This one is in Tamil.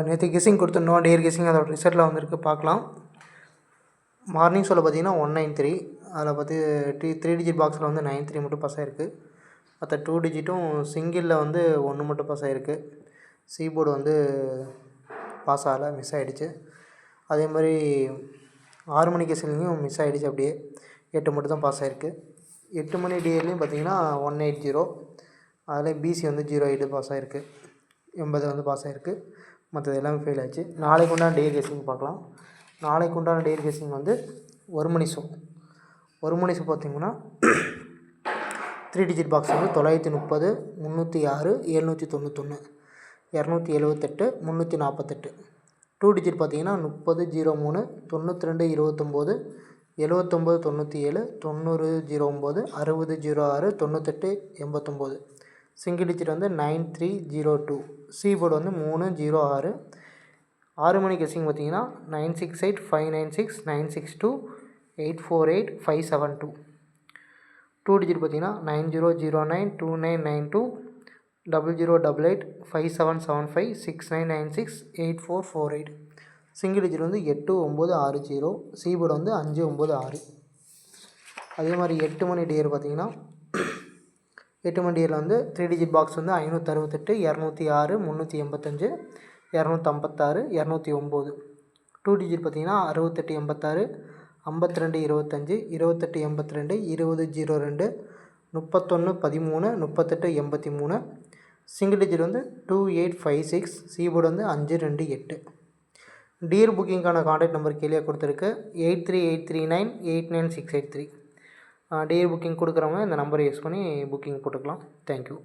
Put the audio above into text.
நேற்று கெஸ்ஸிங் கொடுத்துருந்தோம், டியர் கெஸ்ஸிங் அதோட ரிசல்ட்டில் வந்திருக்கு பார்க்கலாம். மார்னிங் சொல்ல பார்த்தீங்கன்னா 193, அதில் பார்த்து 3 டிஜிட் பாக்ஸில் வந்து 93 மட்டும் பாஸ் ஆகிருக்கு. மற்ற 2 டிஜிட்டும் சிங்கிளில் வந்து 1 மட்டும் பாஸ் ஆகிருக்கு. சீபோர்டு வந்து பாஸ் ஆகலை, மிஸ் ஆகிடுச்சு. அதே மாதிரி 6 மணி கெஸ்ஸிங்லையும் மிஸ் ஆகிடுச்சு, அப்படியே 8 மட்டும் தான் பாஸ் ஆகிருக்கு. 8 மணி டியர்லையும் பார்த்தீங்கன்னா 180, அதில் பிசி வந்து 08 பாஸ் ஆகிருக்கு. 80 வந்து பாஸ் ஆகிருக்கு. மற்றது எல்லாமே ஃபெயில் ஆச்சு. நாளைக்கு உண்டான டியர் கெஸ்ஸிங் பார்க்கலாம். நாளைக்கு உண்டான டியர் கெஸ்ஸிங் வந்து ஒரு மணி ஷோ பார்த்திங்கன்னா 3 டிஜிட் பாக்ஸ் வந்து 930, 306, 791, 278, 348. 2 டிஜிட் பார்த்திங்கன்னா 30, 03, 92, 29, 79, 97, 90, 09, 60, 06, 98, 89. சிங்கிள் டிஜிட் வந்து 9302. சீபோர்டு வந்து 306. 6 மணி கெஸ்ஸிங் பார்த்திங்கன்னா 968, 596, 962, 848, 572. 2 டிஜிட் பார்த்திங்கன்னா 9009, 2992, 0088, 5775, 6996, 8448. சிங்கிள் டிஜிட் வந்து 8960. சீபோர்டு வந்து 596. அதே மாதிரி 8 மணி டியர் பார்த்திங்கன்னா 8 மணி டியரில் வந்து 3 டிஜிட் பாக்ஸ் வந்து 568, 206, 385, 256, 209. 2 டிஜிட் பார்த்திங்கன்னா 6886, 52, 25, 28, 82, 20, 02, 31, 13, 38, 83. சிங்கிள் டிஜிட் வந்து 2856. சீபோர்டு வந்து 528. டியர் புக்கிங்கான கான்டாக்ட் நம்பர் கீழே கொடுத்துருக்கு, 8383989683. டியர் புக்கிங் கொடுக்குறவங்க இந்த நம்பரை யூஸ் பண்ணி புக்கிங் போட்டுக்கலாம். தேங்க்யூ.